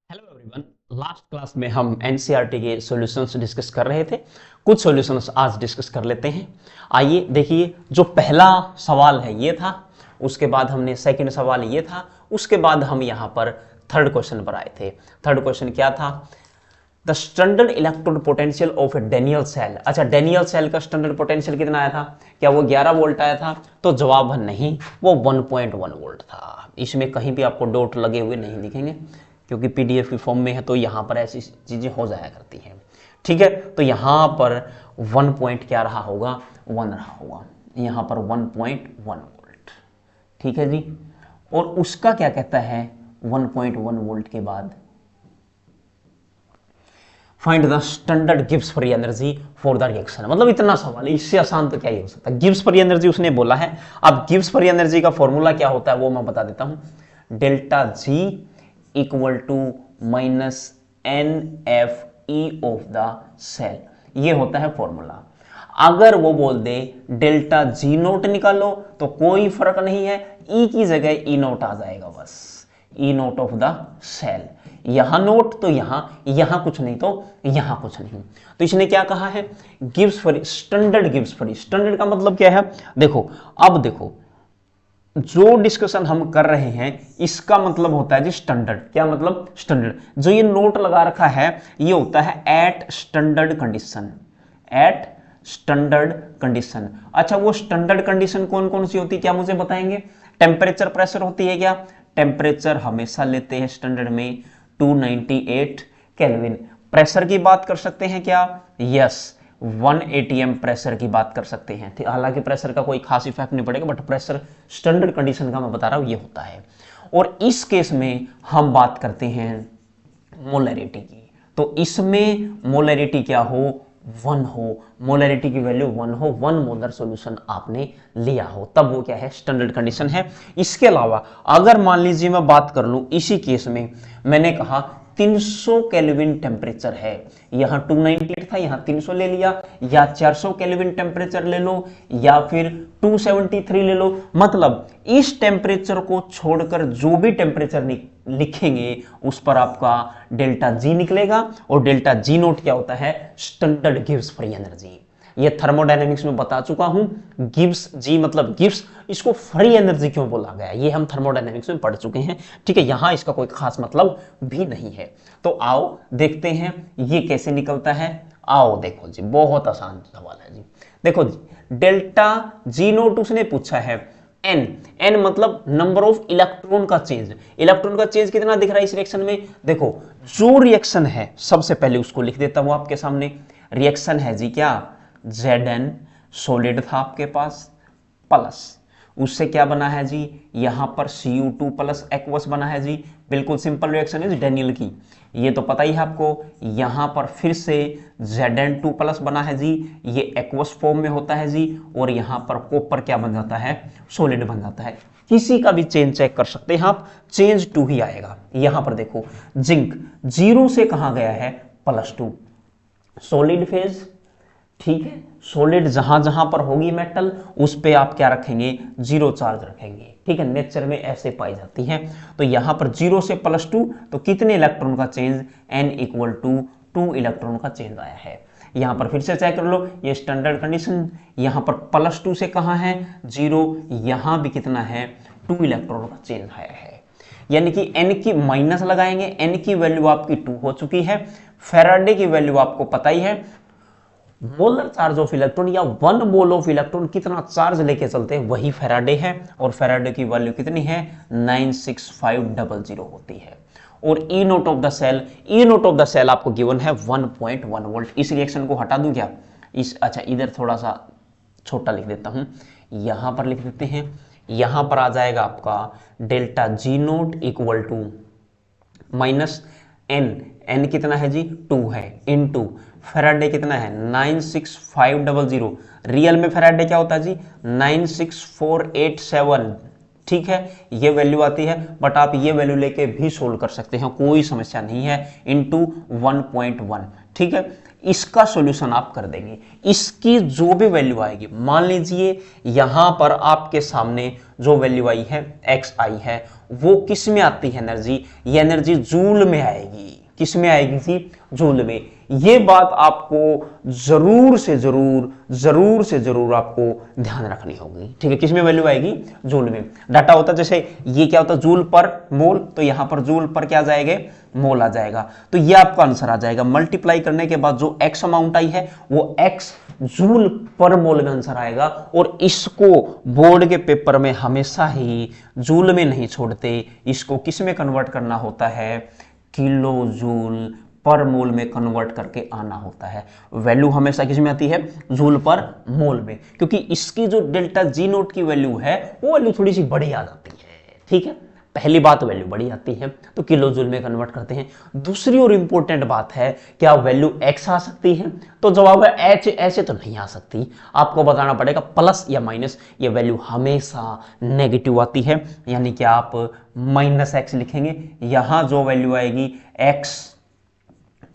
Hello everyone. Last class में हम NCERT के सॉल्यूशंस डिस्कस कर रहे थे। कुछ सॉल्यूशंस आज डिस्कस कर लेते हैं। आइए देखिए, जो पहला सवाल है ये था, उसके बाद हमने सेकंड सवाल ये था, उसके बाद हम यहाँ पर थर्ड क्वेश्चन पर आए थे। थर्ड क्वेश्चन क्या था? The standard electrode potential of a Daniell cell. अच्छा, डेनियल सेल का स्टैंडर्ड पोटेंशियल कितना आया था? क्या वो 11 वोल्ट आया था? तो जवाब है नहीं, वो 1.1 वोल्ट था। इसमें कहीं भी आपको डॉट लगे हुए नहीं दिखेंगे, क्योंकि पीडीएफ की फॉर्म में है, तो यहाँ पर ऐसी चीजें हो जाया करती हैं। ठीक है, तो यहाँ पर 1 पॉइंट क्या रहा होगा? 1 रहा होगा। यहाँ पर 1.1 वोल्ट। ठीक है जी। और उसका क्या कहता है 1.1 वोल्ट के बाद? Find the standard Gibbs free energy for the reaction. मतलब इतना सवाल है, इससे आसान तो क्या ही हो सकता है। गिब्स फ्री एनर्जी उसने बोला है। अब गिब्स फ्री एनर्जी का फॉर्मूला क्या होता है वो मैं बता देता हूं। Delta G equal to minus n F E of the cell, ये होता है फॉर्मूला। अगर वो बोल दे डेल्टा जी नोट निकालो तो कोई फर्क नहीं है, ई की जगह ई नोट आ जाएगा बस। ई नोट ऑफ द सेल, यहां नोट तो यहां कुछ नहीं तो यहां कुछ नहीं। तो इसने क्या कहा है? Gibbs free, standard Gibbs free. Standard का मतलब क्या है? देखो, अब देखो, जो डिस्कशन हम कर रहे हैं इसका मतलब होता है जी स्टैंडर्ड। क्या मतलब? स्टैंडर्ड। जो ये नोट लगा रखा है ये होता है at standard condition. At standard condition. अच्छा, वो स्टैंडर्ड कंडीशन कौन कौन सी होती है, क्या मुझे बताएंगे? टेम्परेचर, प्रेशर होती है क्या? टेम्परेचर हमेशा लेते हैं स्टैंडर्ड में 298 केल्विन। प्रेशर की बात कर सकते हैं क्या? यस, 1 एटीएम प्रेशर की बात कर सकते हैं। हालांकि प्रेशर का कोई खास इफेक्ट नहीं पड़ेगा, बट प्रेशर स्टैंडर्ड कंडीशन का मैं बता रहा हूं ये होता है। और इस केस में हम बात करते हैं मोलैरिटी की। तो इसमें मोलैरिटी क्या हो? 1 हो। मोलैरिटी की वैल्यू 1 हो, 1 मोलर सॉल्यूशन आपने लिया हो, तब वो क्या है? स्टैंडर्ड कंडीशन है। इसके अलावा अगर मान लीजिए मैं बात कर लूं इसी केस में, मैंने कहा 300 केल्विन टेम्परेचर है, यहां 298 था, यहां 300 ले लिया, या 400 केल्विन टेम्परेचर ले लो, या फिर 273 ले लो। मतलब इस टेम्परेचर को छोड़कर जो भी टेम्परेचर लिखेंगे उस पर आपका डेल्टा जी निकलेगा। और डेल्टा जी नोट क्या होता है? Standard Gibbs free energy. ये थर्मोडायनेमिक्स में बता चुका हूं। गिब्स जी मतलब गिब्स, इसको फ्री एनर्जी क्यों बोला गया ये हम थर्मोडायनेमिक्स में पढ़ चुके हैं। ठीक है, यहां इसका कोई खास मतलब भी नहीं है। तो आओ देखते हैं ये कैसे निकलता है। आओ देखो जी, बहुत आसान सवाल है जी। देखो जी, डेल्टा जी नोट उसने पूछा है। एन, एन मतलब नंबर ऑफ इलेक्ट्रॉन का चेंज। इलेक्ट्रॉन का चेंज कितना दिख रहा है इस रिएक्शन में? देखो, जो रिएक्शन है सबसे पहले उसको लिख देता हूं आपके सामने। रिएक्शन है जी क्या? Zn सॉलिड था आपके पास, प्लस उससे क्या बना है जी? यहां पर Cu2 प्लस एक्वस बना है जी। बिल्कुल सिंपल रिएक्शन है डेनियल की, ये तो पता ही है आपको। यहां पर फिर से Zn2 प्लस बना है जी, ये एक्वस फॉर्म में होता है जी। और यहां पर कॉपर क्या बन जाता है? सॉलिड बन जाता है। किसी का भी चेंज चेक कर सकते हैं आप, चेंज 2 ही आएगा। यहां पर देखो, जिंक 0 से कहां गया है? +2, सॉलिड फेज। ठीक है, सॉलिड जहां जहां पर होगी मेटल उस पे आप क्या रखेंगे? 0 चार्ज रखेंगे। ठीक है, नेचर में ऐसे पाई जाती है। तो यहां पर 0 से +2, तो कितने इलेक्ट्रॉन का change? n equal to 2 electron का चेंज आया है। यहां पर फिर से चेक कर लो, ये स्टैंडर्ड कंडीशन। यहां पर +2 से कहां है? 0। यहां भी कितना है? 2 इलेक्ट्रॉन का चेंज आया है। यानी कि n की माइनस लगाएंगे, n की वैल्यू आपकी 2 हो चुकी है। फैराडे की वैल्यू आपको पता ही है। मोलर चार्ज ऑफ इलेक्ट्रॉन या 1 मोल ऑफ इलेक्ट्रॉन कितना चार्ज लेके चलते हैं वही फैराडे है। और फैराडे की वैल्यू कितनी है? 96500 होती है। और E naught of the cell, E naught of the cell आपको गिवन है 1.1 वोल्ट। इस रिएक्शन को हटा दूं क्या? अच्छा, इधर थोड़ा सा छोटा लिख देता हूं, यहां पर लिख देते हैं। यहां पर आ जाएगा आपका delta G nought equal to minus n. N कितना है जी? 2 है, इनटू फैराडे कितना है? 96500। रियल में फैराडे क्या होता है जी? 96487 ठीक है, ये वैल्यू आती है, बट आप ये वैल्यू लेके भी सोल्व कर सकते हैं, कोई समस्या नहीं है, इनटू 1.1। ठीक है, इसका सॉल्यूशन आप कर देंगे। इसकी जो भी वैल्यू आएगी, मान लीजिए यहां पर आपके सामने जो वैल्यू आई है एक्स आई है, वो किस में आती है एनर्जी, ये एनर्जी जूल में आएगी। किस में आएगी थी, जूल में। ये बात आपको जरूर से जरूर आपको ध्यान रखनी होगी। ठीक है, किस में वैल्यू आएगी, जूल में। डाटा होता है जैसे ये क्या होता है, जूल पर मोल, तो यहां पर जूल पर क्या आ जाएगा, मोल आ जाएगा। तो ये आपका आंसर आ जाएगा। मल्टीप्लाई करने के बाद जो एक्स अमाउंट आई है वो एक्स जूल पर मोल में आंसर आएगा। और इसको बोर्ड के पेपर में हमेशा ही जूल में नहीं छोड़ते, इसको किस में कन्वर्ट करना होता है, किलो जूल पर मोल में कन्वर्ट करके आना होता है। वैल्यू हमेशा किस में आती है, जूल पर मोल में, क्योंकि इसकी जो डेल्टा जी नोट की वैल्यू है वो वैल्यू थोड़ी सी बड़ी आ जाती है। ठीक है, पहली बात वैल्यू बड़ी आती है तो किलो जूल में कन्वर्ट करते हैं। दूसरी और इंपॉर्टेंट बात है, क्या वैल्यू एक्स आ सकती है, तो जवाब है एच। ऐसे तो नहीं आ सकती, आपको बताना पड़ेगा प्लस या माइनस। ये वैल्यू हमेशा नेगेटिव आती है, यानी कि आप माइनस एक्स लिखेंगे। यहां जो वैल्यू आएगी एक्स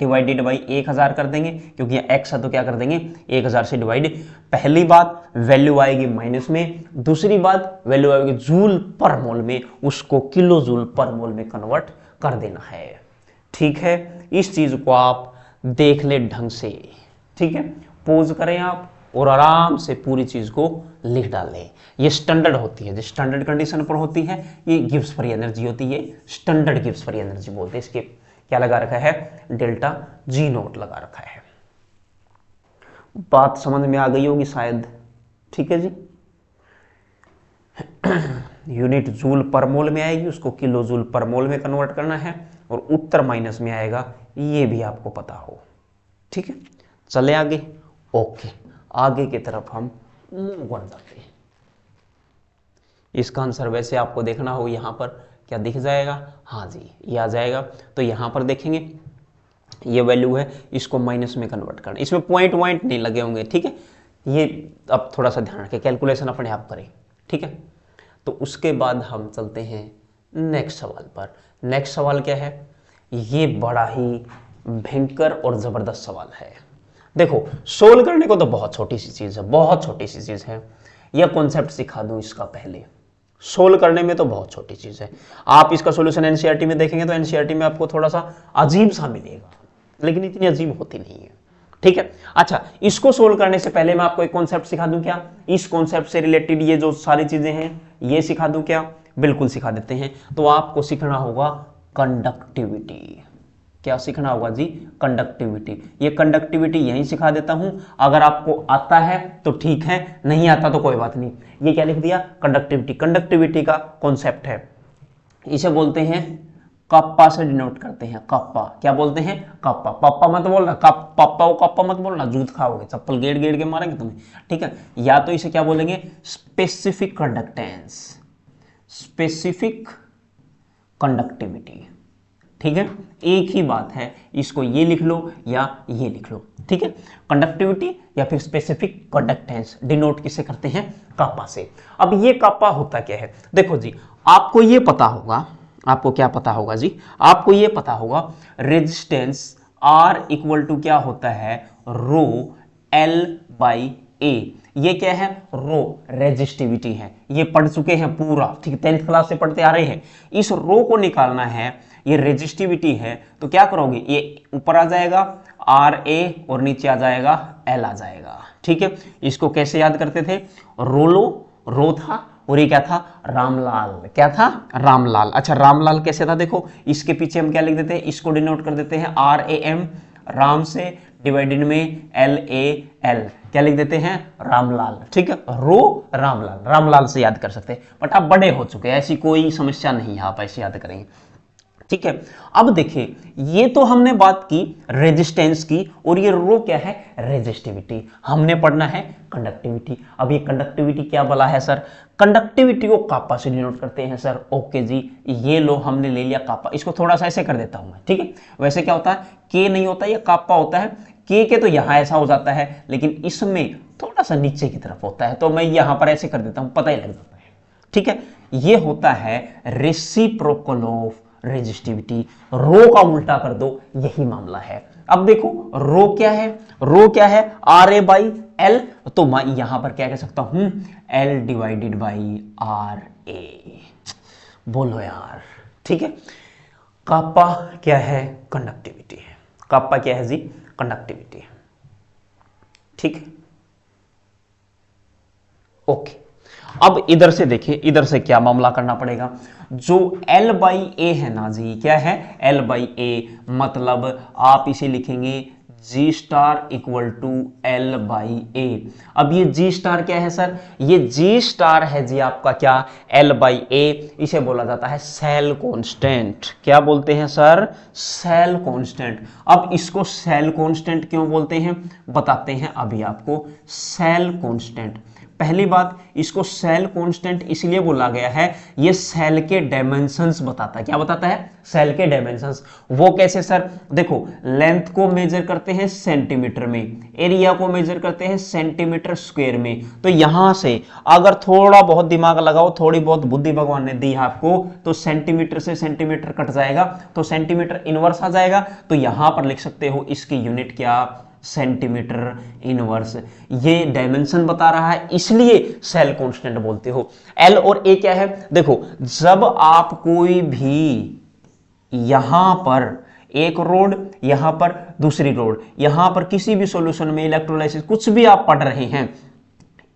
डिवाइडेड बाई 1000 कर देंगे, क्योंकि एक्स है तो क्या कर देंगे 1000 से डिवाइड। पहली बात वैल्यू आएगी माइनस में, दूसरी बात वैल्यू आएगी जूल पर मोल में, उसको किलो जूल पर मोल में कन्वर्ट कर देना है। ठीक है, इस चीज को आप देख ले ढंग से। ठीक है, पोज करें आप और आराम से पूरी चीज को लिख डालें। ये स्टैंडर्ड होती है, जो स्टैंडर्ड कंडीशन पर होती है ये गिब्स फ्री एनर्जी होती है, स्टैंडर्ड गिब्स फ्री एनर्जी बोलते हैं। इसके क्या लगा रखा है, डेल्टा जी नोट लगा रखा है। बात समझ में आ गई होगी शायद। ठीक है जी, यूनिट जूल पर मोल में आएगी, उसको किलो जूल पर मोल में कन्वर्ट करना है, और उत्तर माइनस में आएगा, ये भी आपको पता हो। ठीक है, चले आगे। ओके, आगे की तरफ हम मूव करते हैं। इसका आंसर वैसे आपको देखना हो, यहां पर क्या दिख जाएगा, हाँ जी ये आ जाएगा। तो यहां पर देखेंगे ये वैल्यू है, इसको माइनस में कन्वर्ट करना, इसमें पॉइंट वॉइंट नहीं लगे होंगे। ठीक है, ये अब थोड़ा सा ध्यान रखें, कैलकुलेशन अपने आप करें। ठीक है, तो उसके बाद हम चलते हैं नेक्स्ट सवाल पर। नेक्स्ट सवाल क्या है, ये बड़ा ही भयंकर और जबरदस्त सवाल है। देखो, सोल्व करने को तो बहुत छोटी सी चीज है, बहुत छोटी सी चीज है। यह कॉन्सेप्ट सिखा दूं इसका पहले, सोल्व करने में तो बहुत छोटी चीज है। आप इसका सॉल्यूशन एनसीईआरटी में देखेंगे तो एनसीईआरटी में आपको थोड़ा सा अजीब सा मिलेगा, लेकिन इतनी अजीब होती नहीं है। ठीक है, अच्छा, इसको सोल्व करने से पहले मैं आपको एक कॉन्सेप्ट सिखा दूं क्या, इस कॉन्सेप्ट से रिलेटेड ये जो सारी चीजें हैं ये सिखा दूं क्या, बिल्कुल सिखा देते हैं। तो आपको सीखना होगा कंडक्टिविटी। क्या सीखना होगा जी, कंडक्टिविटी। ये कंडक्टिविटी यहीं सिखा देता हूं, अगर आपको आता है तो ठीक है, नहीं आता तो कोई बात नहीं। ये क्या लिख दिया, कंडक्टिविटी। कंडक्टिविटी का कॉन्सेप्ट है, इसे बोलते हैं कप्पा से डिनोट करते हैं। कप्पा, क्या बोलते हैं, कप्पा। पप्पा मत बोलना, पप्पा वो कप्पा मत बोलना, जूत खाओगे, चप्पल गेड़ गेड़ के मारेंगे तुम्हें। ठीक है, या तो इसे क्या बोलेंगे, स्पेसिफिक कंडक्टेंस, स्पेसिफिक कंडक्टिविटी। ठीक है, एक ही बात है, इसको ये लिख लो या ये लिख लो। ठीक है, कंडक्टिविटी या फिर स्पेसिफिक कंडक्टेंस डिनोट किसे करते हैं, कापा से। अब ये कापा होता क्या है, देखो जी, आपको ये पता होगा, आपको क्या पता होगा जी, आपको ये पता होगा रेजिस्टेंस R इक्वल टू क्या होता है, रो L बाई A। ये क्या है, रो रेजिस्टिविटी है, ये पढ़ चुके हैं पूरा। ठीक है, 10th क्लास से पढ़ते आ रहे हैं। इस रो को निकालना है, ये रेजिस्टिविटी है, तो क्या करोगे, ये ऊपर आ जाएगा RA और नीचे आ जाएगा L आ जाएगा। ठीक है, इसको कैसे याद करते थे, रोलो, रो था और ये क्या था, रामलाल। क्या था, रामलाल। अच्छा, रामलाल कैसे था, देखो इसके पीछे हम क्या लिख देते हैं, इसको डिनोट कर देते हैं RAM, राम से डिवाइडेड में LAL, क्या लिख देते हैं, रामलाल। ठीक है, रो रामलाल, रामलाल से याद कर सकते हैं। बट आप बड़े हो चुके हैं, ऐसी कोई समस्या नहीं है, आप ऐसे याद करेंगे। ठीक है, अब देखिए, ये तो हमने बात की रेजिस्टेंस की, और ये रो क्या है, रेजिस्टिविटी। हमने पढ़ना है कंडक्टिविटी। अब ये कंडक्टिविटी क्या बोला है सर, कंडक्टिविटी को कापा से डिनोट करते हैं सर। ओके जी, ये लो हमने ले लिया कापा, इसको थोड़ा सा ऐसे कर देता हूं मैं। ठीक है, वैसे क्या होता है, के नहीं होता, ये कापा होता है। के तो यहां ऐसा हो जाता है, लेकिन इसमें थोड़ा सा नीचे की तरफ होता है, तो मैं यहां पर ऐसे कर देता हूं, पता ही लग जाता है। ठीक है, ये होता है रेसिप्रोकल ऑफ रेजिस्टिविटी। रो का उल्टा कर दो, यही मामला है। अब देखो रो क्या है, रो क्या है, आर ए बाई एल, तो मैं यहां पर क्या कह सकता हूं, L divided by R A. बोलो यार, ठीक है। कापा क्या है, कंडक्टिविटी है। कापा क्या है जी, कंडक्टिविटी है, ठीक है, ओके। अब इधर से देखिए, इधर से क्या मामला करना पड़ेगा, जो L बाई ए है ना जी, क्या है L बाई ए, मतलब आप इसे लिखेंगे G star equal to L by a. अब ये G स्टार क्या है सर, ये G स्टार है जी आपका क्या, L बाई ए। इसे बोला जाता है सेल कांस्टेंट। क्या बोलते हैं सर, सेल कांस्टेंट। अब इसको सेल कांस्टेंट क्यों बोलते हैं, बताते हैं अभी आपको। सेल कांस्टेंट, पहली बात, इसको सेल कांस्टेंट इसलिए बोला गया है, ये सेल के डायमेंशंस बताता है। क्या बताता है, सेल के डायमेंशंस। वो कैसे सर, देखो लेंथ को मेजर करते हैं सेंटीमीटर में, एरिया को मेजर करते हैं सेंटीमीटर स्क्वायर में। तो यहां से अगर थोड़ा बहुत दिमाग लगाओ, थोड़ी बहुत बुद्धि भगवान ने दी आपको, तो सेंटीमीटर से सेंटीमीटर कट जाएगा, तो सेंटीमीटर इनवर्स आ जाएगा। तो यहां पर लिख सकते हो इसकी यूनिट क्या, सेंटीमीटर इनवर्स। ये डायमेंशन बता रहा है, इसलिए सेल कांस्टेंट बोलते हो। एल और ए क्या है, देखो जब आप कोई भी यहां पर एक रोड, यहां पर दूसरी रोड, यहां पर किसी भी सॉल्यूशन में इलेक्ट्रोलाइसिस कुछ भी आप पढ़ रहे हैं,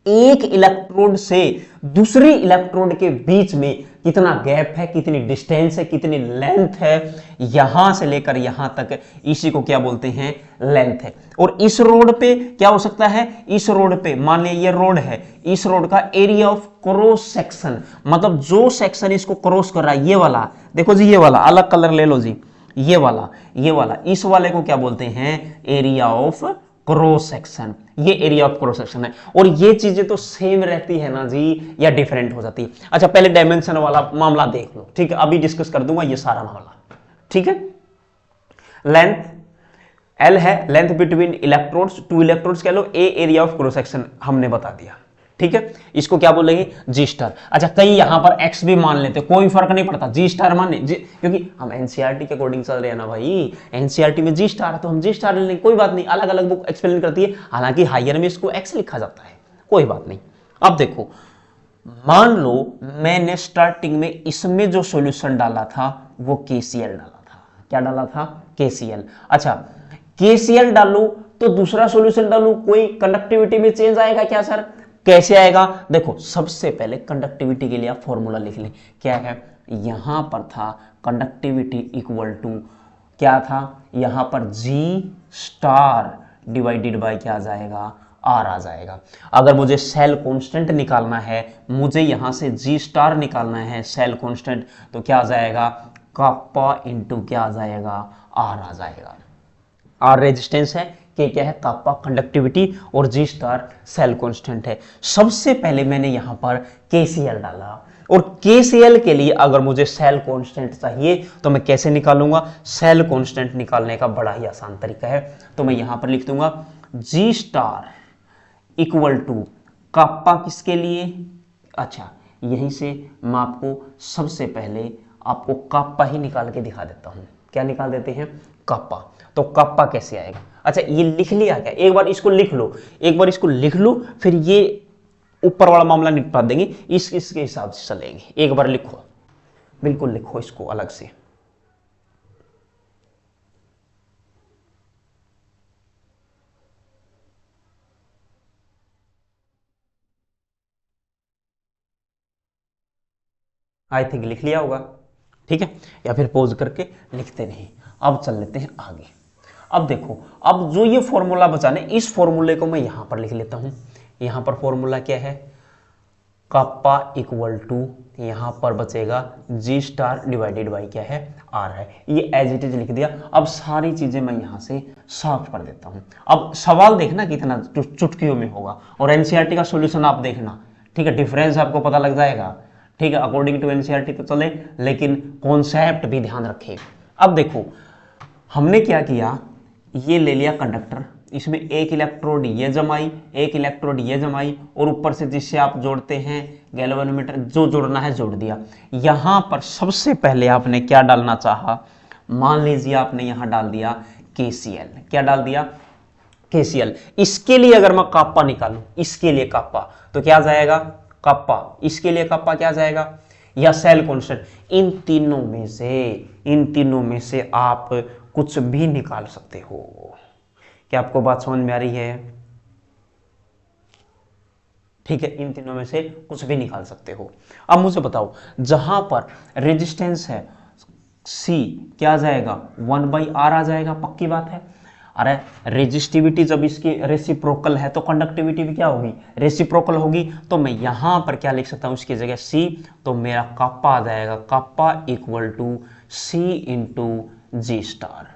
एक इलेक्ट्रोड से दूसरी इलेक्ट्रोड के बीच में कितना गैप है, कितनी डिस्टेंस है, कितनी लेंथ है, यहां से लेकर यहां तक, इसी को क्या बोलते हैं, लेंथ है। और इस रोड पे क्या हो सकता है, इस रोड पे मान लिया ये रोड है, इस रोड का एरिया ऑफ क्रॉस सेक्शन, मतलब जो सेक्शन इसको क्रॉस कर रहा है, ये वाला देखो जी, ये वाला अलग कलर ले लो जी, ये वाला, ये वाला, इस वाले को क्या बोलते हैं, एरिया ऑफ क्रॉस सेक्शन। ये एरिया ऑफ क्रॉस सेक्शन है। और ये चीजें तो सेम रहती है ना जी, या डिफरेंट हो जाती है। अच्छा पहले डायमेंशन वाला मामला देख लो, ठीक है, अभी डिस्कस कर दूंगा ये सारा मामला, ठीक है। लेंथ एल है, length between electrodes, two electrodes कह लो, ए एरिया ऑफ क्रॉस सेक्शन हमने बता दिया, ठीक है। इसको क्या बोलेंगे, जी स्टार। अच्छा कई यहां पर एक्स भी मान लेते, कोई फर्क नहीं पड़ता, जी स्टार माने जी, क्योंकि हम एनसीईआरटी के अकॉर्डिंग चल रहे हैं ना भाई, एनसीईआरटी में जी स्टार है तो हम जी स्टार ले लेंगे, कोई बात नहीं, अलग अलग बुक एक्सप्लेन करती है, हालांकि हायर में इसको एक्स लिखा जाता है, कोई बात नहीं। अब देखो मान लो मैंने स्टार्टिंग में इसमें जो सॉल्यूशन डाला था वो केसीएल डाला था, क्या डाला था, केसीएल। अच्छा केसीएल डालू तो दूसरा सॉल्यूशन डालू, कोई कंडक्टिविटी में चेंज आएगा क्या सर, कैसे आएगा, देखो सबसे पहले कंडक्टिविटी के लिए आप फॉर्मूला लिख लें, क्या है, यहां पर था कंडक्टिविटी इक्वल टू क्या था, यहां पर जी स्टार डिवाइडेड बाय क्या आ जाएगा, आर आ जाएगा। अगर मुझे सेल कांस्टेंट निकालना है, मुझे यहां से जी स्टार निकालना है सेल कांस्टेंट, तो क्या आ जाएगा, कापा इंटू क्या आ जाएगा, आर आ जाएगा। आर रेजिस्टेंस है, के क्या है, कापा कंडक्टिविटी, और जी स्टार सेल कांस्टेंट है। सबसे पहले मैंने यहां पर केसीएल डाला, और केसीएल के लिए अगर मुझे सेल कांस्टेंट चाहिए तो मैं कैसे निकालूंगा, सेल कांस्टेंट निकालने का बड़ा ही आसान तरीका है, तो मैं यहां पर लिख दूंगा जी स्टार इक्वल टू कापा किसके लिए, अच्छा यहीं से मैं आपको सबसे पहले आपको कापा ही निकाल के दिखा देता हूं, क्या निकाल देते हैं, कापा। तो कापा कैसे आएगा, अच्छा ये लिख लिया क्या, एक बार इसको लिख लो, एक बार इसको लिख लो, फिर ये ऊपर वाला मामला निपटा देंगे, इसके हिसाब से चलेंगे। एक बार लिखो, बिल्कुल लिखो इसको अलग से, आई थिंक लिख लिया होगा, ठीक है, या फिर पॉज करके लिखते नहीं। अब चल लेते हैं आगे। अब देखो, अब जो ये फॉर्मूला बचाने, इस फॉर्मूले को मैं यहां पर लिख लेता हूं। यहां पर फॉर्मूला क्या है, कापा इक्वल टू, यहां पर बचेगा जी स्टार डिवाइडेड बाई क्या है, आर है। ये एज इट इज लिख दिया। अब सारी चीजें मैं यहां से साफ कर देता हूं। अब सवाल देखना कितना चुटकियों में होगा, और एनसीईआरटी का सॉल्यूशन आप देखना, ठीक है, डिफरेंस आपको पता लग जाएगा, ठीक है, अकॉर्डिंग टू एनसीईआरटी तो चले, लेकिन कॉन्सेप्ट भी ध्यान रखें। अब देखो हमने क्या किया, ये ले लिया कंडक्टर, इसमें एक इलेक्ट्रोड ये जमाई, एक इलेक्ट्रोड ये जमाई, और ऊपर से जिससे आप जोड़ते हैं गैल्वेनोमीटर, जो जोड़ना है जोड़ दिया। यहां पर सबसे पहले आपने क्या डालना चाहा, मान लीजिए आपने यहां डाल दिया KCl। क्या डाल दिया, KCl। इसके लिए अगर मैं काप्पा निकालूं, इसके लिए काप्पा, तो क्या जाएगा काप्पा, इसके लिए काप्पा क्या जाएगा, या सेल कांस्टेंट। इन तीनों में से आप कुछ भी निकाल सकते हो। क्या आपको बात समझ में आ रही है? ठीक है, इन तीनों में से कुछ भी निकाल सकते हो। अब मुझे बताओ, जहां पर रेजिस्टेंस है C, क्या जाएगा 1/R आ जाएगा, पक्की बात है। अरे रेजिस्टिविटी जब इसकी रेसिप्रोकल है तो कंडक्टिविटी भी क्या होगी, रेसिप्रोकल होगी। तो मैं यहां पर क्या लिख सकता हूं इसकी जगह C, तो मेरा काप्पा आ जाएगा, kappa equal to C into G star.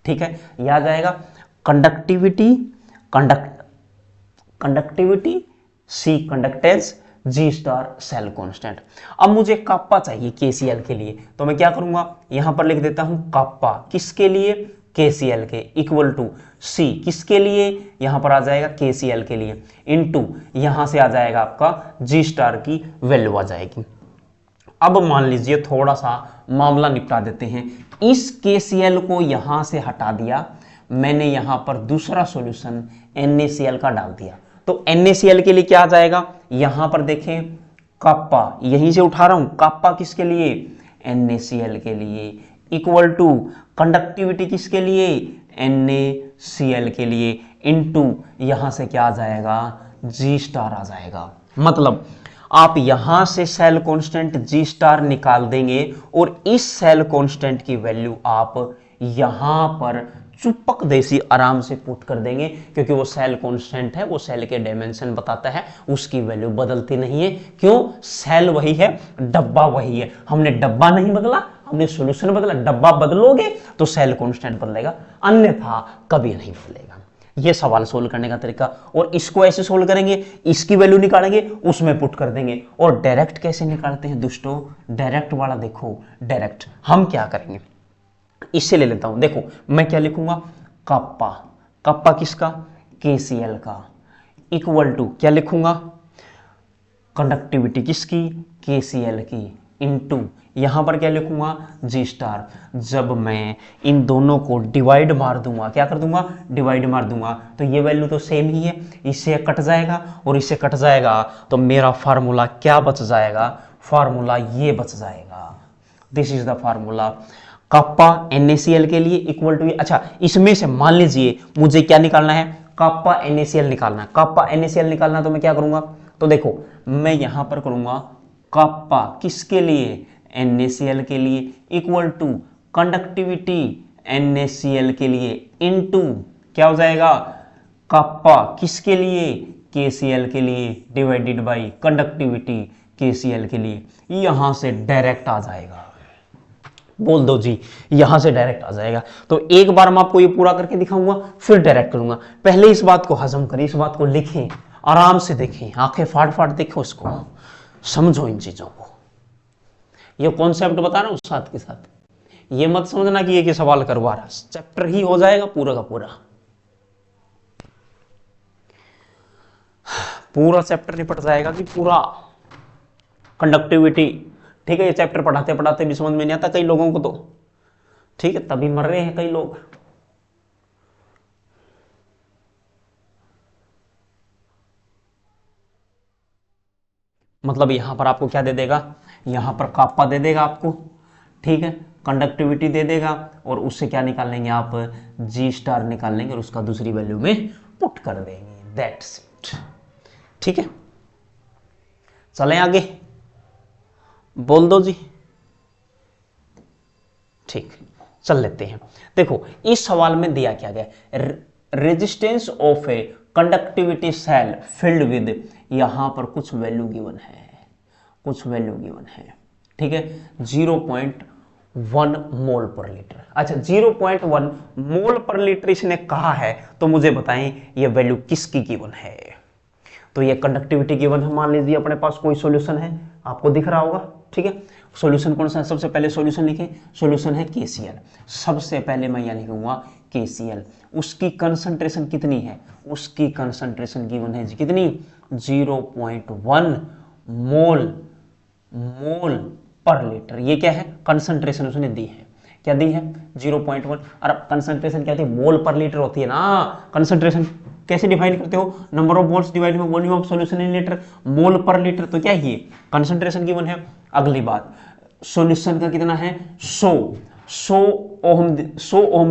ठीक है, यह आ जाएगा conductivity, conductivity C conductance, G star cell constant. अब मुझे काप्पा चाहिए KCl के लिए, तो मैं क्या करूंगा, यहां पर लिख देता हूं काप्पा किसके लिए, KCl के, इक्वल टू C किसके लिए, यहां पर आ जाएगा KCl के लिए, इनटू यहां से आ जाएगा आपका G स्टार की वैल्यू आ जाएगी। अब मान लीजिए थोड़ा सा मामला निपटा देते हैं। इस KCl को यहां से हटा दिया, मैंने यहां पर दूसरा सॉल्यूशन NaCl का डाल दिया, तो NaCl के लिए क्या आ जाएगा, यहां पर देखें काप्पा, यहीं से उठा रहा हूं, काप्पा किसके लिए, NaCl के लिए, इक्वल टू कंडक्टिविटी किसके लिए, NaCl के लिए, इनटू यहां से क्या आ जाएगा, G स्टार आ जाएगा। मतलब आप यहां से सेल कांस्टेंट G स्टार निकाल देंगे और इस सेल कांस्टेंट की वैल्यू आप यहां पर चुपक देसी आराम से पुट कर देंगे, क्योंकि वो सेल कांस्टेंट है, वो सेल के डायमेंशन बताता है, उसकी वैल्यू बदलती नहीं है। क्यों, सेल वही है, डब्बा वही है, हमने डब्बा नहीं बदला, हमने सॉल्यूशन बदला। डब्बा बदलोगे तो सेल कांस्टेंट बदलेगा, अन्यथा कभी नहीं बदलेगा। ये सवाल सोल्व करने का तरीका। और इसको ऐसे सोल्व करेंगे, इसकी वैल्यू निकालेंगे, उसमें पुट कर देंगे। और डायरेक्ट कैसे निकालते हैं दोस्तों, डायरेक्ट वाला देखो, डायरेक्ट हम क्या करेंगे, इससे ले लेता हूं, देखो मैं क्या लिखूंगा, काप्पा, काप्पा किसका, KCl का, इक्वल टू क्या लिखूंगा, कंडक्टिविटी किसकी, KCl की, इनटू यहां पर क्या लिखूंगा, G स्टार। जब मैं इन दोनों को डिवाइड मार दूंगा, क्या कर दूंगा, डिवाइड मार दूंगा, तो ये वैल्यू तो सेम ही है, इससे कट जाएगा और इससे कट जाएगा, तो मेरा फार्मूला क्या बच जाएगा, फार्मूला ये बच जाएगा। This is the formula, kappa NaCl के लिए इक्वल टू, अच्छा इसमें से मान लीजिए मुझे क्या निकालना है, काप्पा NaCl निकालना है, काप्पा NaCl निकालना, तो मैं क्या करूंगा, तो देखो मैं यहां पर करूंगा काप्पा किसके लिए, NaCl के लिए, इक्वल टू कंडक्टिविटी NaCl के लिए, इनटू क्या हो जाएगा, काप्पा किसके लिए, KCl के लिए, डिवाइडेड बाय कंडक्टिविटी KCl के लिए। यहां से डायरेक्ट आ जाएगा, बोल दो जी, यहां से डायरेक्ट आ जाएगा। तो एक बार मैं आपको ये पूरा करके दिखाऊंगा, फिर डायरेक्ट करूंगा। पहले इस बात को हजम करें, इस बात को लिखें, आराम से देखें, आंखें फाड़ फाड़ देखो, इसको समझो, इन चीजों को। ये कॉन्सेप्ट बता रहा हूं साथ के साथ, ये मत समझना कि ये कि सवाल करवा रहा, चैप्टर ही हो जाएगा पूरा का पूरा, पूरा चैप्टर निपट जाएगा कि पूरा कंडक्टिविटी। ठीक है, ये चैप्टर पढ़ाते पढ़ाते भी समझ में नहीं आता कई लोगों को, तो ठीक है, तभी मर रहे हैं कई लोग। मतलब यहां पर आपको क्या दे देगा, यहां पर काप्पा दे देगा आपको, ठीक है, कंडक्टिविटी दे देगा, और उससे क्या निकाल लेंगे आप, G स्टार निकाल लेंगे और उसका दूसरी वैल्यू में पुट कर देंगे, दैट्स इट। ठीक है, चलें आगे, बोल दो जी, ठीक, चल लेते हैं। देखो इस सवाल में दिया क्या गया, resistance of a conductivity cell filled with, यहां पर कुछ वैल्यू गिवन है, कुछ वैल्यू गिवन है, ठीक है, 0.1 मोल पर लीटर। अच्छा 0.1 मोल पर लीटर इसने कहा है, तो मुझे बताएं ये वैल्यू किसकी गिवन है। तो ये कंडक्टिविटी गिवन है, मान लीजिए अपने पास कोई सॉल्यूशन है, आपको दिख रहा होगा, ठीक है, सॉल्यूशन कौन सा है, सबसे पहले सॉल्यूशन लिखें, सॉल्यूशन है KCl। सबसे पहले मैं यहाँ लिखूंगा KCl। उसकी कंसंट्रेशन कितनी है, उसकी कंसंट्रेशन गिवन है कितनी, 0.1 मोल पर लीटर। ये क्या है, कंसंट्रेशन उसने दी है, क्या दी है 0.1। और कंसंट्रेशन क्या होती है, मोल पर लीटर होती है ना। कंसंट्रेशन कैसे डिफाइन करते हो, number of moles divide by volume of solution in litre, mole पर लीटर। तो क्या ये कंसंट्रेशन गिवन है। अगली बात, सॉल्यूशन का कितना है 100 ओम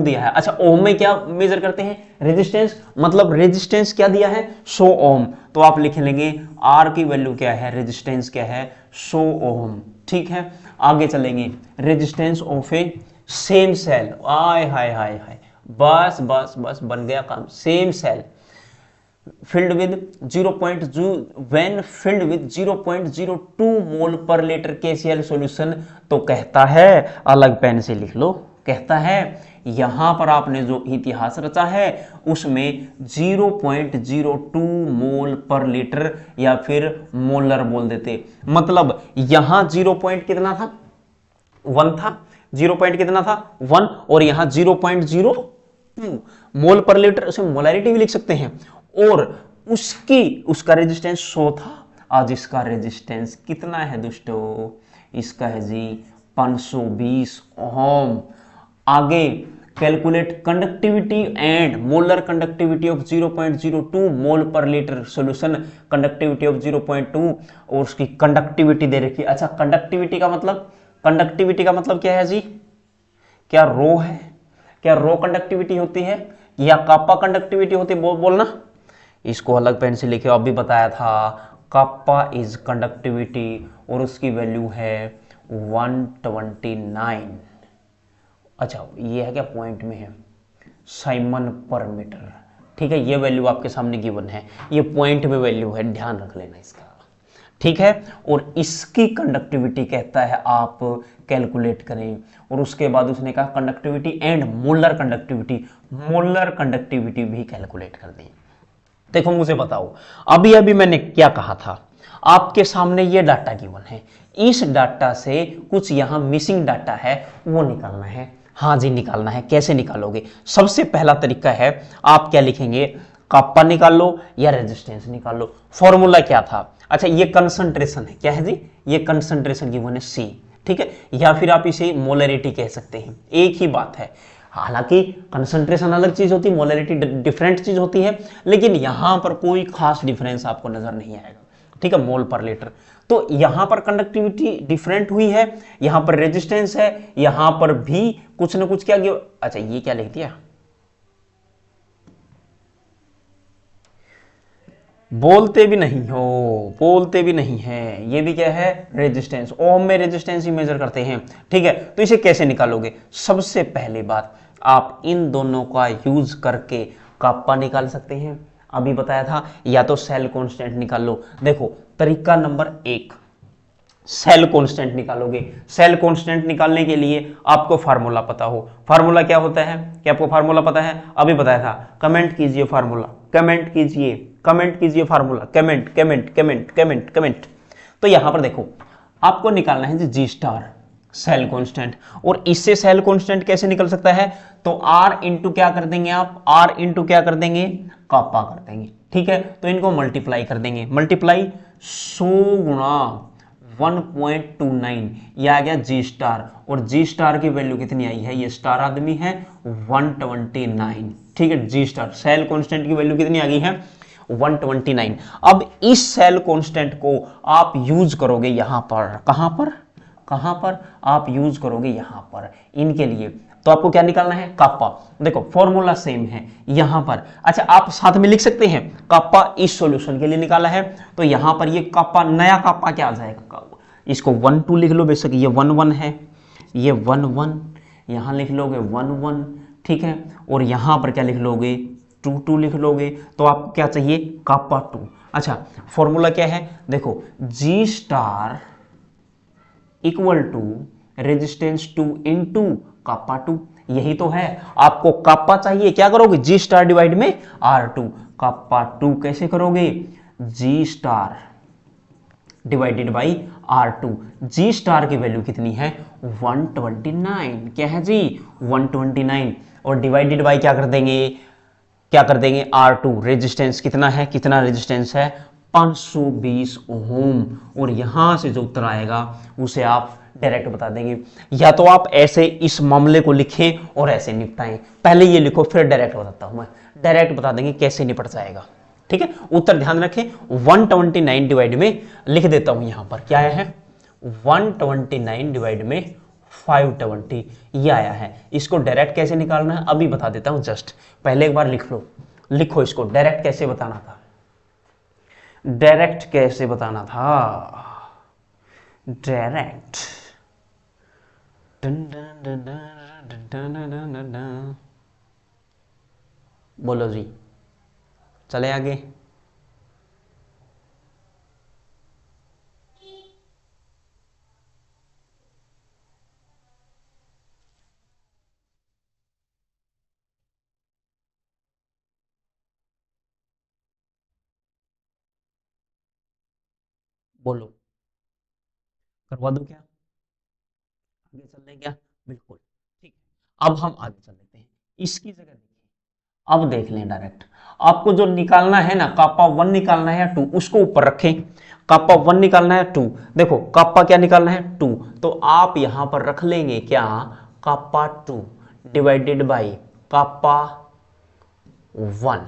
दिया है। अच्छा, ओम में क्या मेजर करते हैं, रेजिस्टेंस, मतलब रेजिस्टेंस क्या दिया है 100 ओम। तो आप लिख लेंगे आर की वैल्यू क्या है, रेजिस्टेंस क्या है 100 ओम। ठीक है, आगे चलेंगे, resistance of a same cell, आय हाय हाय हाय, बस बस बस बन गया काम। Same cell filled with 0.02 mole पर लीटर KCl सॉल्यूशन। तो कहता है, अलग पेन से लिख लो, कहता है यहां पर आपने जो इतिहास रचा है उसमें 0.02 मोल पर लीटर या फिर मोलर बोल देते। मतलब यहां 0 पॉइंट कितना था, 1 था, 0 पॉइंट कितना था 1, और यहां 0.02 मोल पर लीटर, उसे मोलैरिटी भी लिख सकते हैं। और उसका रेजिस्टेंस 100 था। आज इसका रेजिस्टेंस कितना है दोस्तों, इसका है जी 520 ओम। आगे calculate conductivity and molar conductivity of 0.02 mole पर लीटर सॉल्यूशन, कंडक्टिविटी ऑफ 0.2 और उसकी कंडक्टिविटी दे रखी है। अच्छा, कंडक्टिविटी का मतलब क्या है जी, क्या रो है, क्या रो कंडक्टिविटी होती है या कापा कंडक्टिविटी होती है, बोलना। इसको अलग पेन से लिखे, अभी बताया था, कापा इज कंडक्टिविटी और उसकी वैल्यू है 129। अच्छा, ये है क्या पॉइंट में है, साइमन पर मीटर। ठीक है, ये वैल्यू आपके सामने गिवन है, ये पॉइंट में वैल्यू है, ध्यान रख लेना इसका। ठीक है, और इसकी कंडक्टिविटी कहता है आप कैलकुलेट करें। और उसके बाद उसने कहा कंडक्टिविटी एंड मोलर कंडक्टिविटी भी कैलकुलेट कर दें। देखो मुझे बताओ, अभी मैंने क्या कहा था, आपके सामने ये डाटा गिवन है, इस डाटा से कुछ यहां मिसिंग डाटा है वो निकालना है। हाँ जी, निकालना है। कैसे निकालोगे, सबसे पहला तरीका है, आप क्या लिखेंगे, कापा निकाल लो या रेजिस्टेंस निकाल लो। फॉर्मूला क्या था, अच्छा ये कंसंट्रेशन है, क्या है जी, ये कंसंट्रेशन गिवन है C। ठीक है, या फिर आप इसे मोलैरिटी कह सकते हैं, एक ही बात है। हालांकि कंसंट्रेशन अलग चीज होती है, मोलैरिटी डिफरेंट चीज होती है, लेकिन यहां पर कोई खास डिफरेंस आपको नजर नहीं आएगा। ठीक है, मोल पर लीटर। तो यहां पर कंडक्टिविटी डिफरेंट हुई है, यहां पर रेजिस्टेंस है, यहां पर भी कुछ ना कुछ क्या गया। अच्छा, ये क्या लिख दिया, बोलते भी नहीं है, ये भी क्या है, रेजिस्टेंस। ओम में रेजिस्टेंस ही मेजर करते हैं। ठीक है, तो इसे कैसे निकालोगे, सबसे पहली बात आप इन दोनों का यूज करके कापा निकाल सकते हैं, अभी बताया था, या तो सेल कांस्टेंट निकाल लो। देखो तरीका नंबर 1, सेल कांस्टेंट निकालोगे। सेल कांस्टेंट निकालने के लिए आपको फार्मूला पता हो। फार्मूला क्या होता है, क्या आपको फार्मूला पता है, अभी बताया था। कमेंट कीजिए फार्मूला, कमेंट कीजिए फार्मूला, कमेंट। तो यहां पर देखो आपको निकालना है जी स्टार सेल कांस्टेंट, और इससे सेल कांस्टेंट कैसे निकल सकता है, तो R इंटू क्या कर देंगे आप, R इंटू क्या कर देंगे, कापा कर देंगे। ठीक है, तो इनको मल्टीप्लाई कर देंगे, मल्टीप्लाई 100 गुणा 1.29, यह आ गया G स्टार, और G स्टार की वैल्यू कितनी आई है, ये स्टार आदमी है 129। ठीक है, G स्टार सेल कांस्टेंट की वैल्यू कितनी आ गई है 129। अब इस सेल कांस्टेंट को आप यूज करोगे यहां पर, कहां पर आप यूज करोगे यहां पर, इनके लिए। तो आपको क्या निकालना है, कापा। देखो फॉर्मूला सेम है यहां पर। अच्छा, आप साथ में लिख सकते हैं, कापा इस सॉल्यूशन के लिए निकाला है, तो यहां पर ये कापा, नया कापा क्या आ जाएगा, इसको 1 2 लिख लो, बेशक ये 1 1 है, ये 1 1 यहां लिख लोगे 1 1। ठीक है, और यहां पर क्या लिख लोगे 2 2 लिख लोगे, तो आपको क्या चाहिए, कापा 2। अच्छा, फॉर्मूला क्या है, देखो G star equal to resistance 2 into kappa 2, यही तो है। आपको कापा चाहिए, क्या करोगे, G स्टार डिवाइड में R2, कापा 2 कैसे करोगे, G divided by R2। G star की वैल्यू कितनी है 129, क्या है जी 129, और डिवाइडेड बाई क्या कर देंगे R2, रेजिस्टेंस कितना है, कितना रेजिस्टेंस है 520 ओम, और यहां से जो उत्तर आएगा उसे आप डायरेक्ट बता देंगे। या तो आप ऐसे इस मामले को लिखें और ऐसे निपटाएं, पहले ये लिखो फिर डायरेक्ट बताता हूं मैं, डायरेक्ट बता देंगे कैसे निपट जाएगा। ठीक है, उत्तर ध्यान रखें 129 डिवाइड में लिख देता हूं, यहां पर क्या है 129 डिवाइड में 520 ये आया है। इसको डायरेक्ट कैसे निकालना है अभी बता देता हूं, जस्ट पहले एक बार लिख लो, लिखो इसको डायरेक्ट कैसे बताना था, डायरेक्ट कैसे बताना था, डायरेक्ट बोलो जी, चले आगे। बोलो, करवा दो क्या, आगे चल रहे क्या, बिल्कुल ठीक है। अब हम आगे चल लेते हैं, इसकी जगह देखिए, अब देख लें डायरेक्ट, आपको जो निकालना है ना कापा 1 निकालना है या 2, उसको ऊपर रखें, कापा 1 निकालना है 2, देखो कापा क्या निकालना है 2, तो आप यहां पर रख लेंगे क्या kappa 2 divided by kappa 1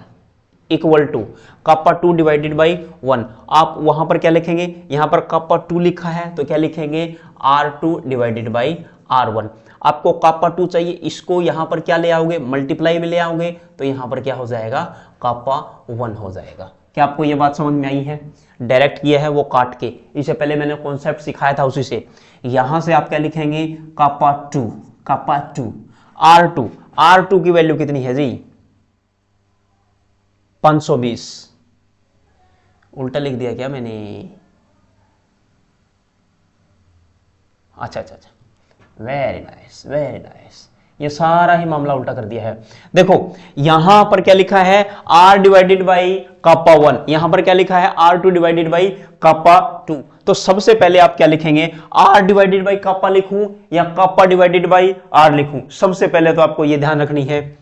equal to kappa 2 divided by 1। आप वहां पर क्या लिखेंगे, यहां पर कापा 2 लिखा है तो क्या लिखेंगे R2 डिवाइडेड बाई R1। आपको कापा 2 चाहिए, इसको यहां पर क्या ले आओगे मल्टीप्लाई में ले आओगे, तो यहां पर क्या हो जाएगा कापा 1 हो जाएगा। क्या आपको यह बात समझ में आई है, डायरेक्ट किया है वो काट के, इससे पहले मैंने कॉन्सेप्ट सिखाया था उसी से। यहां से आप क्या लिखेंगे कापा 2 R2 की वैल्यू कितनी है जी 520, उल्टा लिख दिया क्या मैंने, अच्छा, वेरी नाइस वेरी नाइस, ये सारा ही मामला उल्टा कर दिया है। देखो यहां पर क्या लिखा है R डिवाइडेड बाई कापा 1, यहां पर क्या लिखा है R2 डिवाइडेड बाई कापा 2। तो सबसे पहले आप क्या लिखेंगे R डिवाइडेड बाई कापा लिखूं या कापा डिवाइडेड बाई R लिखूं, सबसे पहले तो आपको ये ध्यान रखनी है।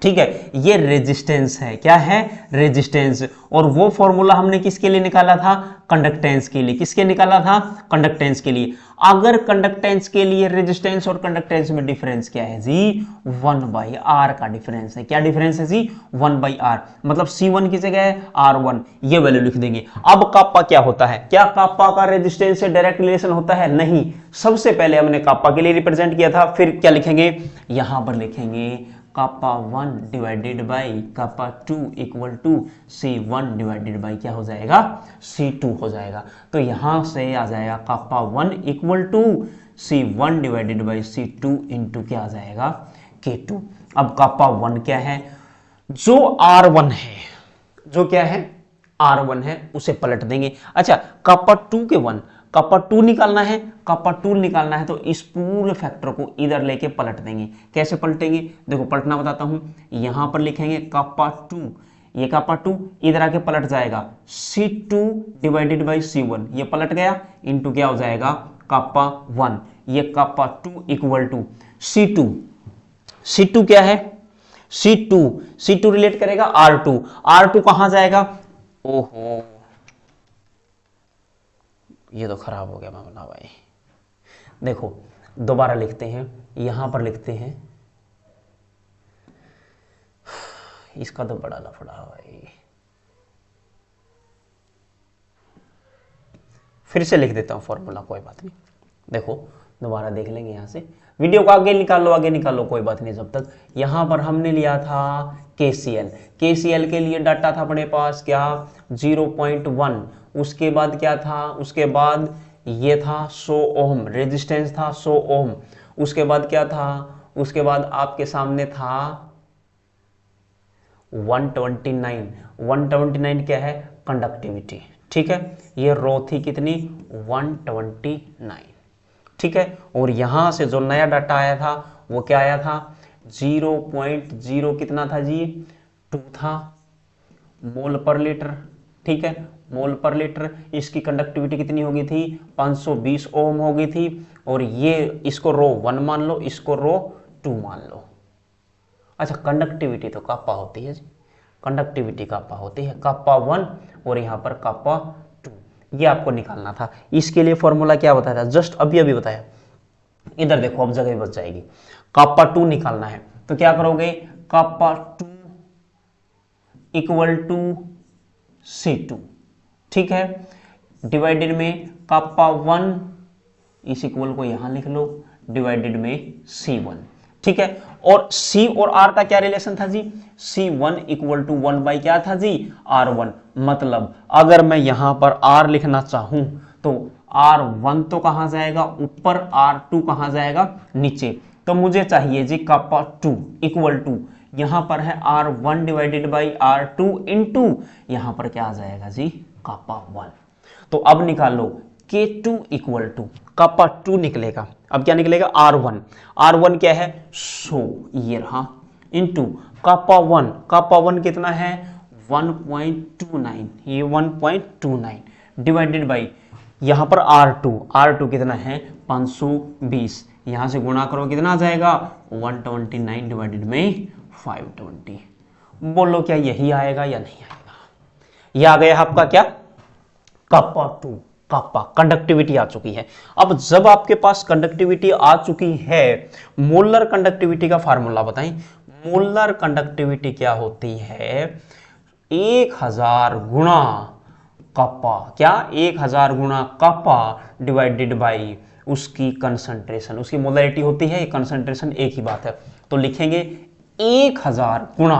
ठीक है, ये रेजिस्टेंस है, क्या है रेजिस्टेंस, और वो फॉर्मूला हमने किसके लिए निकाला था कंडक्टेंस के लिए, किसके निकाला था कंडक्टेंस के लिए। अगर कंडक्टेंस के लिए रेजिस्टेंस और कंडक्टेंस में डिफरेंस क्या है जी 1/r का डिफरेंस है, क्या डिफरेंस है जी 1/r, मतलब C1 की जगह है R1, ये वैल्यू लिख देंगे। अब कापा क्या होता है, क्या कापा का रेजिस्टेंस से डायरेक्ट रिलेशन होता है, नहीं, सबसे पहले हमने कापा के लिए रिप्रेजेंट किया था, फिर क्या लिखेंगे यहां पर लिखेंगे kappa 1 divided by kappa 2 equal to C1 divided by क्या हो जाएगा C2 हो जाएगा। तो यहां से आ जाएगा kappa 1 equal to C1 divided by C2 into क्या आ जाएगा K2। अब कापा 1 क्या है, जो R1 है, जो क्या है R1 है उसे पलट देंगे। अच्छा कापा 2 के 1, कापा 2 निकालना है, कापा 2 निकालना है तो इस पूरे फैक्टर को इधर लेके पलट देंगे। कैसे पलटेंगे, देखो पलटना बताता हूं, यहां पर लिखेंगे कापा 2, ये कापा 2 इधर आके पलट जाएगा C2 डिवाइडेड बाई C1, ये पलट गया इंटू क्या हो जाएगा कापा 1, ये कापा 2 इक्वल टू C2, C2 क्या है C2 रिलेट करेगा R2 कहां जाएगा, ओहो ये तो खराब हो गया मामला भाई। देखो दोबारा लिखते हैं, यहां पर लिखते हैं, इसका तो बड़ा लफड़ा है भाई, फिर से लिख देता हूं फॉर्मूला, कोई बात नहीं। देखो दोबारा देख लेंगे, यहां से वीडियो को आगे निकाल लो कोई बात नहीं। जब तक यहां पर हमने लिया था KCL के लिए डाटा था अपने पास क्या 0.1, उसके बाद क्या था, उसके बाद ये था 100 ओम, रेजिस्टेंस था 100 ओम, उसके बाद क्या था, उसके बाद आपके सामने था 129 क्या है कंडक्टिविटी। ठीक है, ये रो थी कितनी 129, ठीक है, और यहां से जो नया डाटा आया था वो क्या आया था 0.0 कितना था जी 2 था मोल पर लीटर। ठीक है, मोल पर लीटर। इसकी कंडक्टिविटी कितनी होगी थी 520 ओम होगी थी। और ये इसको रो 1 मान लो, इसको रो 2 मान लो। अच्छा कंडक्टिविटी तो कापा होती है जी, कंडक्टिविटी कापा होती है, कापा 1 और यहाँ पर कापा 2, ये आपको निकालना था। इसके लिए फॉर्मूला क्या बताया था, जस्ट अभी अभी बताया। इधर देखो अब जगह बच जाएगी। कापा 2 निकालना है तो क्या करोगे, कापा 2 इक्वल टू C2, ठीक है, डिवाइडेड में कापा 1 इस इक्वल को यहां लिख लो, डिवाइडेड में C1, ठीक है। और C और R का क्या रिलेशन था जी, C1 इक्वल टू 1 बाई क्या था जी R1। मतलब अगर मैं यहां पर R लिखना चाहूं तो R1 तो कहां जाएगा ऊपर, R2 कहां जाएगा नीचे। तो मुझे चाहिए जी कापा 2 इक्वल टू, यहां पर है R1 divided by R2 into यहां पर क्या आ जाएगा जी कापा 1। तो अब निकालो K2 इक्वल टू कापा 2 निकलेगा, अब क्या निकलेगा R1, R1 क्या है 100 ये रहा, इंटू कापा 1, कापा 1 कितना है 1.29, ये 1.29 डिवाइडेड बाई यहां पर R2, R2 कितना है 520, यहां से गुणा करो कितना आ जाएगा 129 डिवाइडेड में 520। बोलो क्या यही आएगा या नहीं आएगा, ये आ गया आपका क्या कापा 2, कापा कंडक्टिविटी आ चुकी है। अब जब आपके पास कंडक्टिविटी आ चुकी है, मोलर कंडक्टिविटी का फार्मूला बताएं। मोलर कंडक्टिविटी क्या होती है 1000 गुणा कापा, क्या 1000 गुणा कापा डिवाइडेड बाई उसकी कंसंट्रेशन, उसकी मोलरिटी होती है, कंसंट्रेशन एक ही बात है। तो लिखेंगे 1000 गुणा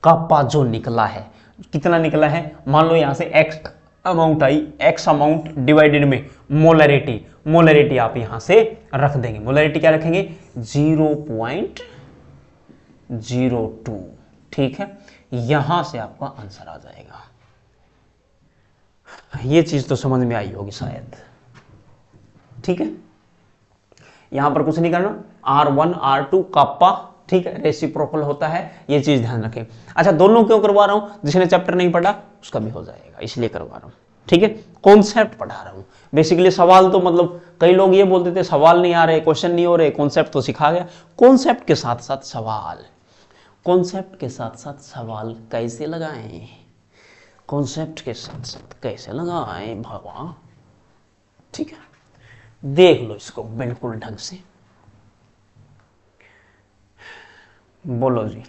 कापा जो निकला है, कितना निकला है, मान लो यहां से x amount I, x amount divided में मोलरिटी, मोलरिटी आप यहां से रख देंगे, मोलरिटी क्या रखेंगे 0.02, ठीक है, यहां से आपका आंसर आ जाएगा। ये चीज तो समझ में आई होगी शायद, ठीक है। यहां पर कुछ नहीं करना, R1 R2 कापा, ठीक है, रेसिप्रोकल होता है, ये चीज ध्यान रखें। अच्छा दोनों क्यों करवा रहा हूं, जिसने चैप्टर नहीं पढ़ा उसका भी हो जाएगा इसलिए करवा रहा हूं, ठीक है, कॉन्सेप्ट पढ़ा रहा हूं। बेसिकली सवाल तो मतलब कई लोग ये बोलते थे सवाल नहीं आ रहे, क्वेश्चन नहीं हो रहे, कॉन्सेप्ट तो सिखा गया, कॉन्सेप्ट के साथ साथ सवाल, कॉन्सेप्ट के साथ साथ सवाल कैसे लगाएं, कॉन्सेप्ट के साथ साथ कैसे लगाएं भगवान, ठीक है, देख लो इसको बिल्कुल ढंग से, बोलो जी।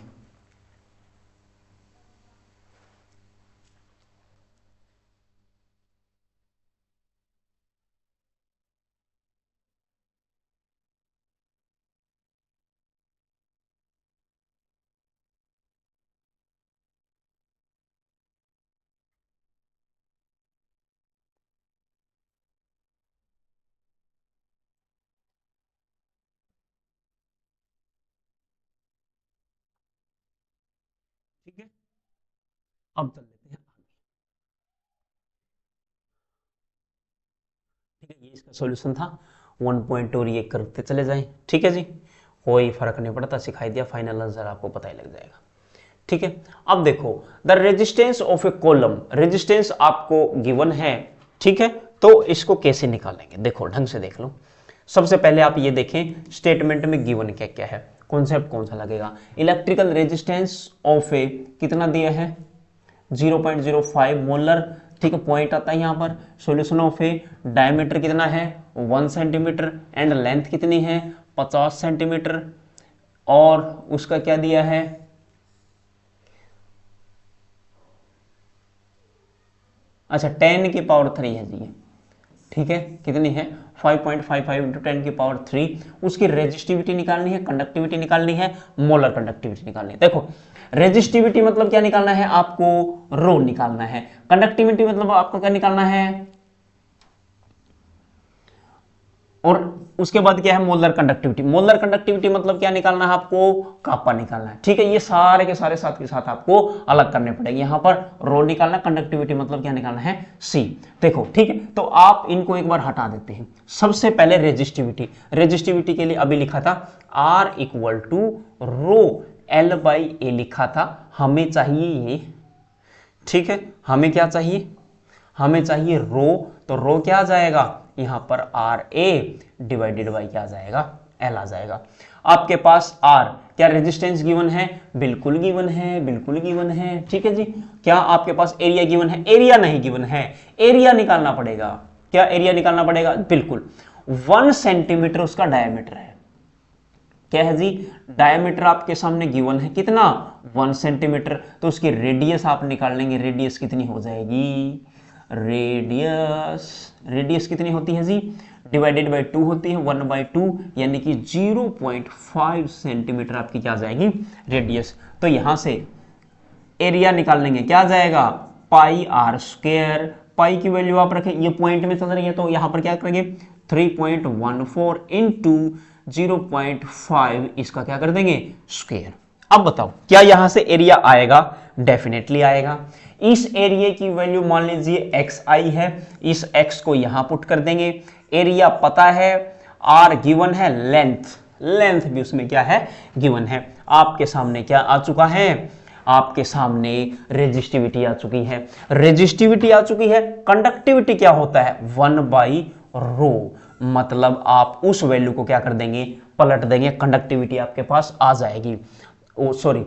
ठीक है, अब चल लेते हैं, ठीक है, ये इसका सॉल्यूशन था 1.2 और ये करते चले जाएं, ठीक है जी, कोई फर्क नहीं पड़ता, सिखाई दिया, फाइनल आंसर आपको पता ही लग जाएगा, ठीक है। अब देखो the resistance of A column, resistance आपको गिवन है, ठीक है, तो इसको कैसे निकालेंगे, देखो ढंग से देख लो। सबसे पहले आप ये देखें स्टेटमेंट में गिवन क्या क्या है, कॉन्सेप्ट कौन सा लगेगा, इलेक्ट्रिकल रेजिस्टेंस ऑफ ए कितना दिया है 0.05 मोलर, ठीक है, पॉइंट आता है यहां पर, सॉल्यूशन ऑफ ए डायमीटर कितना है 1 सेंटीमीटर एंड लेंथ कितनी है 50 सेंटीमीटर, और उसका क्या दिया है, अच्छा 10 की पावर 3 है जी, ठीक है, कितनी है 5.55 इंटू 10 की पावर 3, उसकी रेजिस्टिविटी निकालनी है, कंडक्टिविटी निकालनी है, मोलर कंडक्टिविटी निकालनी है। देखो रेजिस्टिविटी मतलब क्या निकालना है आपको, रो निकालना है, कंडक्टिविटी मतलब आपको क्या निकालना है, और उसके बाद क्या है मोलर कंडक्टिविटी, मोलर कंडक्टिविटी मतलब क्या निकालना है आपको, कापा निकालना है, ठीक है, ये सारे के सारे साथ के साथ आपको अलग करने पड़ेंगे, यहां पर रो निकालना, कंडक्टिविटी मतलब क्या निकालना है सी। देखो ठीक है, तो आप इनको एक बार हटा देते हैं। सबसे पहले रेजिस्टिविटी, रेजिस्टिविटी के लिए अभी लिखा था R equal to rho L by a लिखा था, हमें चाहिए ये, ठीक है, हमें क्या चाहिए हमें चाहिए रो, तो रो क्या आ जाएगा यहां पर आर ए डिवाइडेड बाई क्या आ जाएगा एल आ जाएगा। आपके पास आर क्या रेजिस्टेंस गिवन है, बिल्कुल गिवन है, बिल्कुल गिवन है, ठीक है जी। क्या आपके पास एरिया गिवन है, एरिया नहीं गिवन है, एरिया निकालना पड़ेगा। क्या एरिया निकालना पड़ेगा, बिल्कुल 1 सेंटीमीटर उसका डायमीटर है। क्या है जी, डायमीटर आपके सामने गिवन है कितना 1 सेंटीमीटर, तो उसकी रेडियस आप निकाल लेंगे, रेडियस कितनी हो जाएगी, रेडियस कितनी होती है जी, डिवाइडेड बाई 2 होती है, 1/2 यानी कि 0.5 सेंटीमीटर आपकी क्या जाएगी रेडियस। तो यहां से एरिया निकाल लेंगे, क्या जाएगा पाई आर स्क्वायर, पाई की वैल्यू आप रखें, ये पॉइंट में चल रही है तो यहां पर क्या करेंगे 3.14 इंटू 0.5 इसका क्या कर देंगे स्क्वायर। अब बताओ क्या यहां से एरिया आएगा, डेफिनेटली आएगा। इस एरिया की वैल्यू मान लीजिए xi है, इस x को यहां पुट कर देंगे, एरिया पता है, r गिवन है, लेंथ भी उसमें क्या है गिवन है। आपके सामने क्या आ चुका है, आपके सामने रेजिस्टिविटी आ चुकी है, रेजिस्टिविटी आ चुकी है। कंडक्टिविटी क्या होता है 1/ρ, मतलब आप उस वैल्यू को क्या कर देंगे पलट देंगे, कंडक्टिविटी आपके पास आ जाएगी। ओ सॉरी,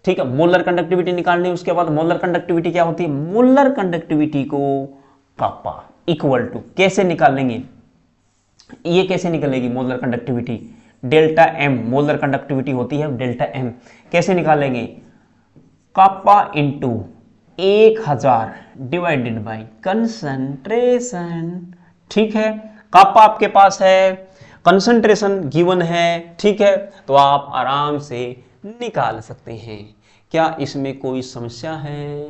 ठीक है, मोलर कंडक्टिविटी निकालनी है। उसके बाद मोलर कंडक्टिविटी क्या होती है, मोलर कंडक्टिविटी को कापा इक्वल टू कैसे निकालेंगे, ये कैसे निकलेगी molar conductivity, delta M, molar conductivity होती है डेल्टा एम, कैसे निकालेंगे kappa into 1000 divided by concentration, ठीक है। कापा आपके पास है, कंसंट्रेशन गिवन है, ठीक है, तो आप आराम से निकाल सकते हैं। क्या इसमें कोई समस्या है,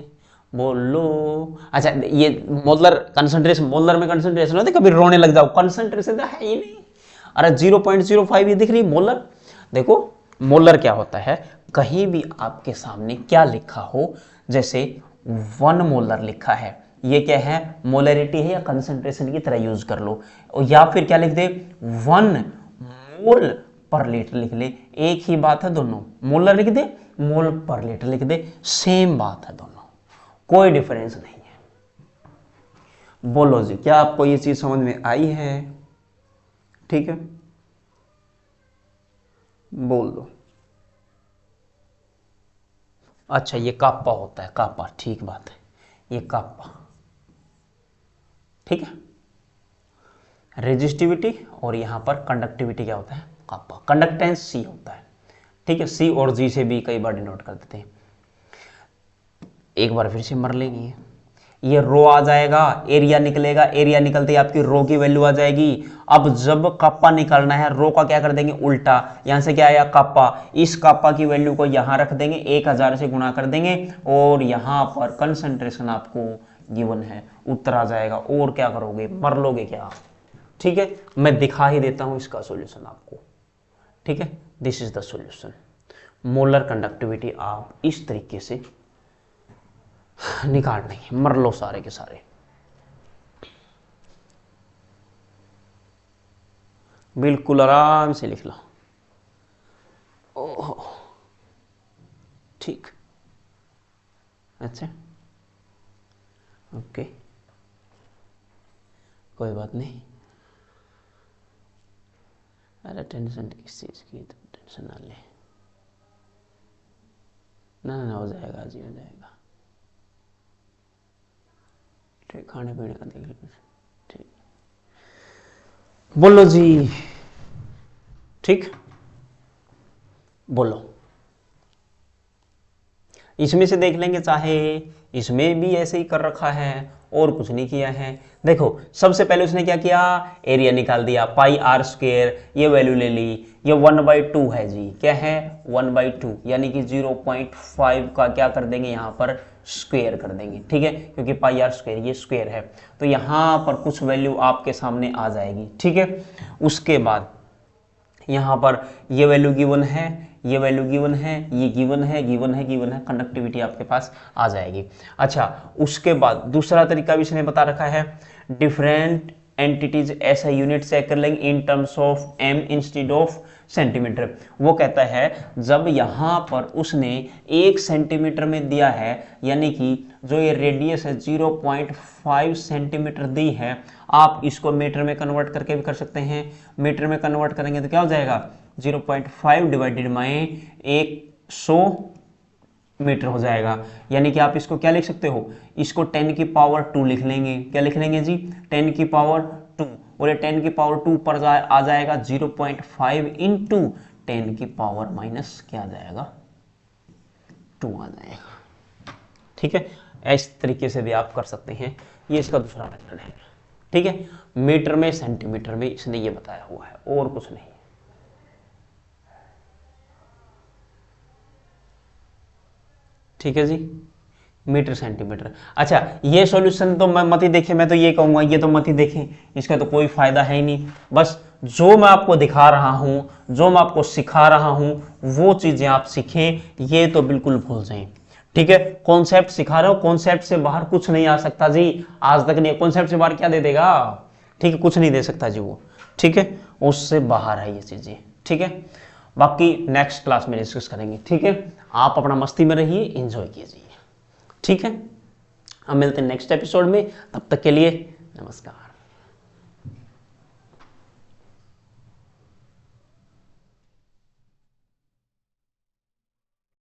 बोलो। अच्छा ये मोलर कंसंट्रेशन, मोलर में कंसंट्रेशन होता है, कभी रोने लग जाओ, कंसंट्रेशन है ही नहीं। अरे 0.05 ये दिख रही मोलर, देखो मोलर क्या होता है, कहीं भी आपके सामने क्या लिखा हो, जैसे 1 मोलर लिखा है, ये क्या है मोलरिटी है या कंसंट्रेशन की तरह यूज कर लो, या फिर क्या लिख दे 1 मोल पर लीटर लिख ले, एक ही बात है दोनों, मोलर लिख दे मोल पर लीटर लिख दे, सेम बात है दोनों, कोई डिफरेंस नहीं है। बोलो जी क्या आपको ये चीज समझ में आई है, ठीक है बोल दो। अच्छा ये कापा होता है, कापा, ठीक बात है, ये कापा, ठीक है। रेजिस्टिविटी और यहां पर कंडक्टिविटी क्या होता है कापा, कंडक्टेंस सी होता है, ठीक है। सी और जी से भी कई बार डिनोट कर देते हैं। एक बार फिर से मर लेंगे, ये रो आ जाएगा, एरिया निकलेगा, एरिया निकलते ही आपकी रो की वैल्यू आ जाएगी। अब जब कापा निकालना है, रो का क्या कर देंगे उल्टा, यहां से क्या आया कापा, इस कापा की वैल्यू को यहां रख देंगे, 1000 से गुणा कर देंगे, और यहां पर कंसंट्रेशन आपको गिवन है, उत्तर आ जाएगा। और क्या करोगे, मर लोगे क्या, ठीक है। मैं दिखा ही देता हूं इसका सॉल्यूशन आपको, ठीक है। This is the solution. Molar conductivity आप इस तरीके से निकाल नहीं, मर लो सारे के सारे, बिल्कुल आराम से लिख लो। ओह ठीक, अच्छा ओके, कोई बात नहीं। अरे टेंशन किस चीज़ की, तो टेंशन ना ले, ना हो जाएगा जी, हो जाएगा, ठीक। खाने पीने का देख लो, ठीक, बोलो जी, ठीक बोलो। इसमें से देख लेंगे, चाहे इसमें भी ऐसे ही कर रखा है और कुछ नहीं किया है। देखो सबसे पहले उसने क्या किया, एरिया निकाल दिया, पाई आर स्क्वायर, ये वैल्यू ले ली, ये 1/2 है जी, क्या है 1/2, यानी कि 0.5 का क्या कर देंगे यहाँ पर स्क्वायर कर देंगे, ठीक है, क्योंकि पाई आर स्क्वायर ये स्क्वायर है, तो यहाँ पर कुछ वैल्यू आपके सामने आ जाएगी, ठीक है। उसके बाद यहाँ पर ये वैल्यू गिवन है, ये वैल्यू गिवन है, ये गिवन है, गिवन है, गिवन है, कंडक्टिविटी आपके पास आ जाएगी। अच्छा उसके बाद दूसरा तरीका भी इसने बता रखा है, डिफरेंट एंटिटीज ऐसा यूनिट चेक कर लेंगे in terms of m instead of centimetre. वो कहता है जब यहाँ पर उसने 1 सेंटीमीटर में दिया है, यानी कि जो ये रेडियस है 0.5 सेंटीमीटर दी है, आप इसको मीटर में कन्वर्ट करके भी कर सकते हैं। मीटर में कन्वर्ट करेंगे तो क्या हो जाएगा, 0.5 डिवाइडेड बाई 100 मीटर हो जाएगा। यानी कि आप इसको क्या लिख सकते हो, इसको 10 की पावर 2 लिख लेंगे। क्या लिख लेंगे जी, 10 की पावर 2, और ये 10 की पावर 2 पर आ जाएगा 0.5 इंटू 10 की पावर माइनस क्या आ जाएगा, 2 आ जाएगा। ठीक है, इस तरीके से भी आप कर सकते हैं, ये इसका दूसरा मेथड है। ठीक है, मीटर में सेंटीमीटर में इसने ये बताया हुआ है, और कुछ नहीं। ठीक है जी, मीटर सेंटीमीटर। अच्छा, ये सॉल्यूशन तो मैं मत ही देखें, मैं तो ये कहूंगा ये तो मत ही देखें, इसका तो कोई फायदा है ही नहीं। बस जो मैं आपको दिखा रहा हूं, जो मैं आपको सिखा रहा हूं, वो चीजें आप सीखें, ये तो बिल्कुल भूल जाएं। ठीक है, कॉन्सेप्ट सिखा रहा हूं, कॉन्सेप्ट से बाहर कुछ नहीं आ सकता जी, आज तक नहीं। कॉन्सेप्ट से बाहर क्या दे देगा, ठीक है, कुछ नहीं दे सकता जी वो। ठीक है, उससे बाहर है ये चीजें। ठीक है, बाकी नेक्स्ट क्लास में डिस्कस करेंगे। ठीक है, आप अपना मस्ती में रहिए, एंजॉय कीजिए। ठीक है, हम मिलते हैं नेक्स्ट एपिसोड में, तब तक के लिए नमस्कार।